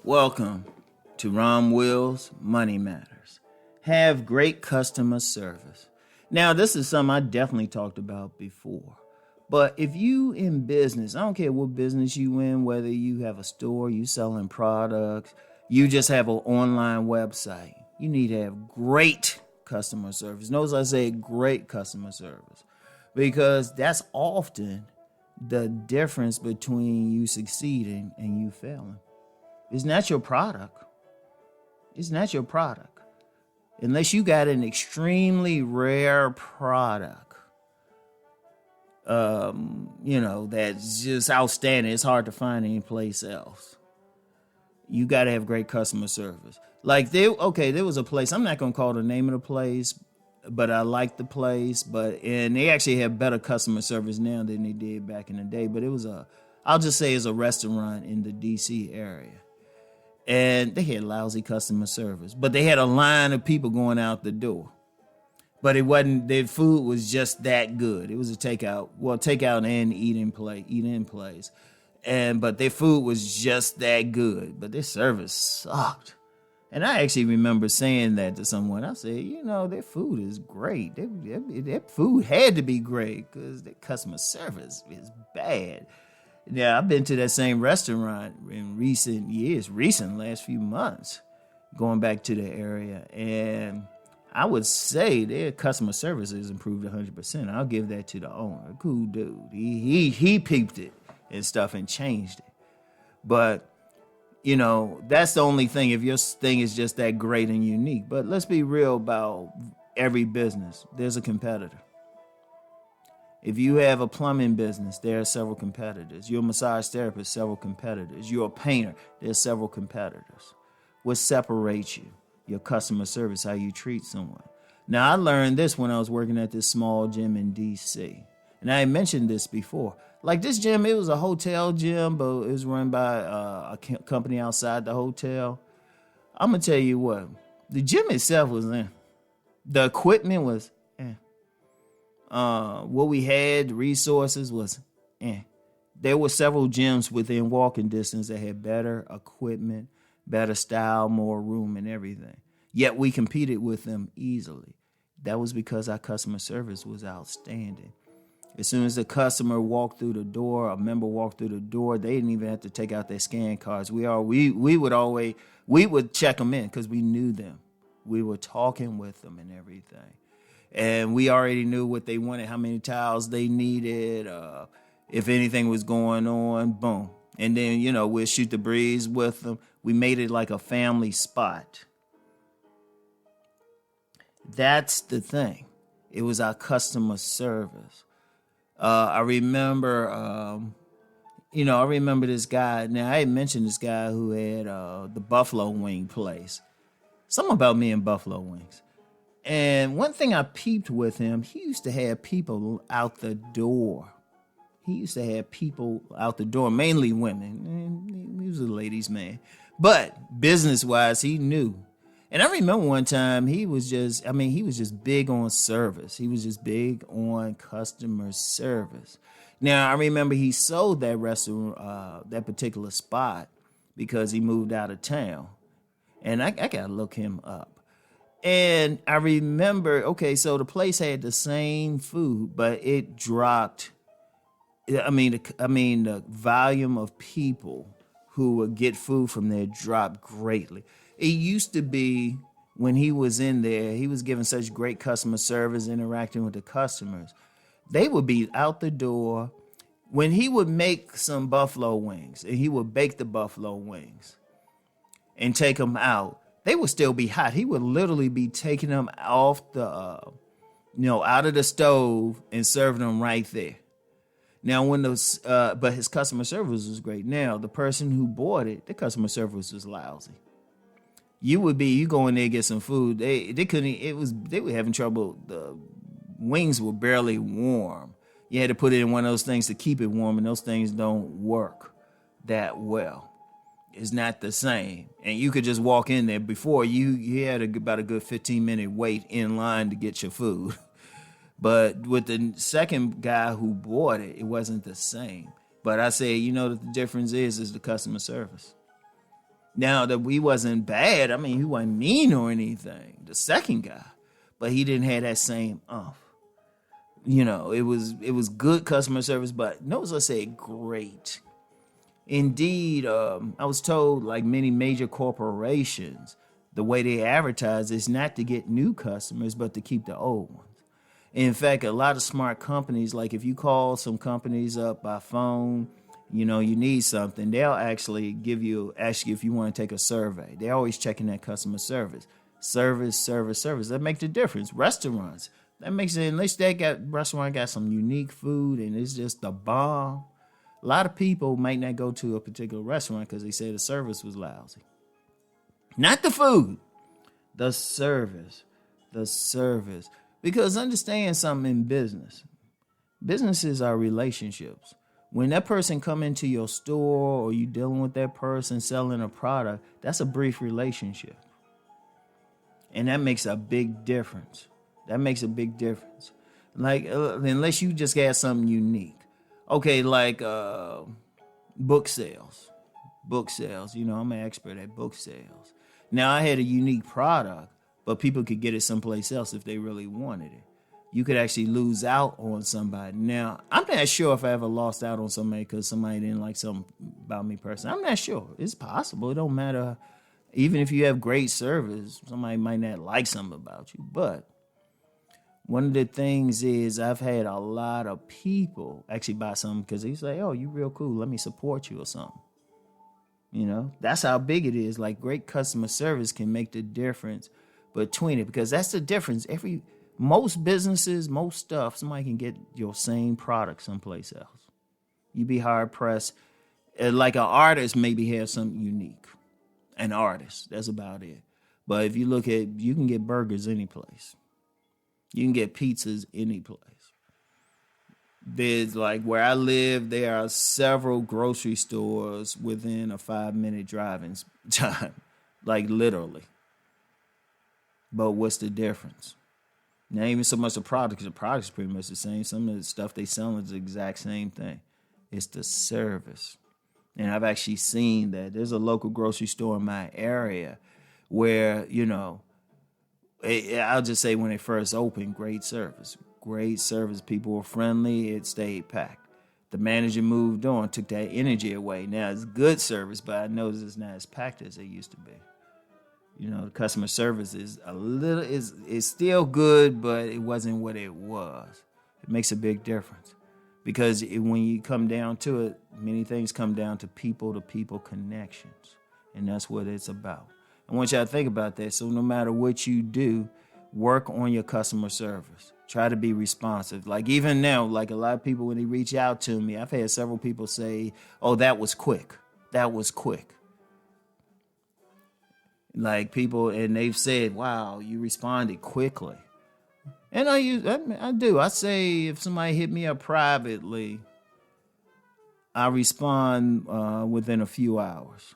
Welcome to Rom Wills Money Matters. Have great customer service. Now, this is something I definitely talked about before. But if you in business, I don't care what business you in, whether you have a store, you selling products, you just have an online website, you need to have great customer service. Notice I say great customer service because that's often the difference between you succeeding and you failing. It's not your product. It's not your product. Unless you got an extremely rare product, that's just outstanding. It's hard to find anyplace else. You got to have great customer service. Like there was a place, I'm not going to call the name of the place, but I like the place, and they actually have better customer service now than they did back in the day, but I'll just say it's a restaurant in the DC area. And they had lousy customer service, but they had a line of people going out the door. But it wasn't, their food was just that good. It was a takeout and eat-in place. But their food was just that good, but their service sucked. And I actually remember saying that to someone. I said, their food is great. Their food had to be great because their customer service is bad. Now, I've been to that same restaurant in last few months, going back to the area. And I would say their customer service has improved 100%. I'll give that to the owner. Cool dude. He peeped it and stuff and changed it. But, that's the only thing if your thing is just that great and unique. But let's be real about every business. There's a competitor. If you have a plumbing business, there are several competitors. You're a massage therapist, several competitors. You're a painter, there's several competitors. What separates you? Your customer service, how you treat someone. Now, I learned this when I was working at this small gym in D.C. And I mentioned this before. Like this gym, it was a hotel gym, but it was run by a company outside the hotel. I'm going to tell you what. The gym itself was in. The equipment was what we had, the resources was There were several gyms within walking distance that had better equipment, better style, more room and everything. Yet we competed with them easily. That was because our customer service was outstanding. As soon as the customer walked through the door, a member walked through the door, they didn't even have to take out their scan cards. We would check them in because we knew them. We were talking with them and everything. And we already knew what they wanted, how many towels they needed, if anything was going on, boom. And then, we'll shoot the breeze with them. We made it like a family spot. That's the thing. It was our customer service. I remember this guy. Now, I had mentioned this guy who had the buffalo wing place. Something about me and buffalo wings. And one thing I peeped with him, he used to have people out the door. Mainly women. He was a ladies' man. But business-wise, he knew. And I remember one time he was just big on service. He was just big on customer service. Now, I remember he sold that restaurant, that particular spot, because he moved out of town. And I got to look him up. And I remember, so the place had the same food, but it dropped. The volume of people who would get food from there dropped greatly. It used to be when he was in there, he was giving such great customer service, interacting with the customers. They would be out the door. When he would make some buffalo wings, and he would bake the buffalo wings and take them out, they would still be hot. He would literally be taking them off the, out of the stove and serving them right there. Now, but his customer service was great. Now, the person who bought it, the customer service was lousy. You go in there and get some food. They were having trouble. The wings were barely warm. You had to put it in one of those things to keep it warm, and those things don't work that well. It's not the same. And you could just walk in there. Before, you had about a good 15-minute wait in line to get your food. But with the second guy who bought it, it wasn't the same. But I say, the difference is the customer service. Now that we wasn't bad, I mean, he wasn't mean or anything. The second guy, but he didn't have that same it was good customer service, but notice I said great. Indeed, I was told like many major corporations, the way they advertise is not to get new customers, but to keep the old ones. In fact, a lot of smart companies, like if you call some companies up by phone, you need something, they'll actually ask you if you want to take a survey. They're always checking that customer service. Service. That makes the difference. Restaurants, that makes it, unless restaurant got some unique food and it's just the bomb. A lot of people might not go to a particular restaurant because they say the service was lousy. Not the food, the service. Because understand something in business. Businesses are relationships. When that person come into your store or you dealing with that person selling a product, that's a brief relationship. And that makes a big difference. Like, unless you just got something unique. Okay, like book sales. I'm an expert at book sales. Now, I had a unique product, but people could get it someplace else if they really wanted it. You could actually lose out on somebody. Now, I'm not sure if I ever lost out on somebody because somebody didn't like something about me personally. I'm not sure. It's possible. It don't matter. Even if you have great service, somebody might not like something about you. But one of the things is I've had a lot of people actually buy something because they say, oh, you real cool. Let me support you or something. That's how big it is. Like great customer service can make the difference between it, because that's the difference. Most businesses, most stuff, somebody can get your same product someplace else. You'd be hard pressed. Like an artist maybe has something unique. An artist, that's about it. But if you look at, you can get burgers any place. You can get pizzas any place. There's like where I live, there are several grocery stores within a 5-minute driving time, like literally. But what's the difference? Not even so much the product, because the product's pretty much the same. Some of the stuff they sell is the exact same thing. It's the service. And I've actually seen that. There's a local grocery store in my area where, I'll just say when it first opened, great service. People were friendly. It stayed packed. The manager moved on, took that energy away. Now it's good service, but I noticed it's not as packed as it used to be. The customer service is is still good, but it wasn't what it was. It makes a big difference because when you come down to it, many things come down to people-to-people connections, and that's what it's about. I want y'all to think about that. So no matter what you do, work on your customer service. Try to be responsive. Like even now, like a lot of people, when they reach out to me, I've had several people say, oh, that was quick. Like people, and they've said, wow, you responded quickly. And I do. I say if somebody hit me up privately, I respond within a few hours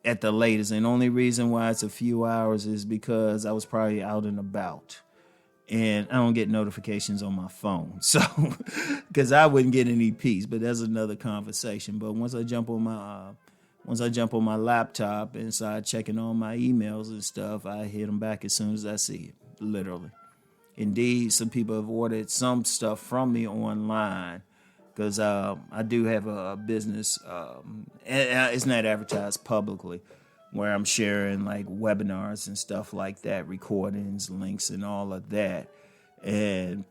at the latest. And the only reason why it's a few hours is because I was probably out and about. And I don't get notifications on my phone. So, because I wouldn't get any peace, but that's another conversation. But once I jump on my laptop and start checking all my emails and stuff, I hit them back as soon as I see it, literally. Indeed, some people have ordered some stuff from me online because I do have a business, and it's not advertised publicly, where I'm sharing like webinars and stuff like that, recordings, links, and all of that. And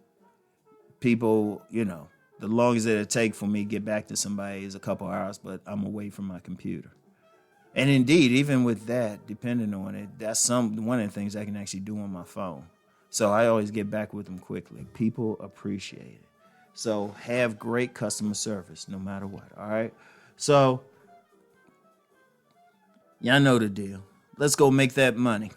people, the longest it'll take for me to get back to somebody is a couple hours, but I'm away from my computer. And indeed, even with that, depending on it, that's one of the things I can actually do on my phone. So I always get back with them quickly. People appreciate it. So have great customer service no matter what, all right? So y'all know the deal. Let's go make that money.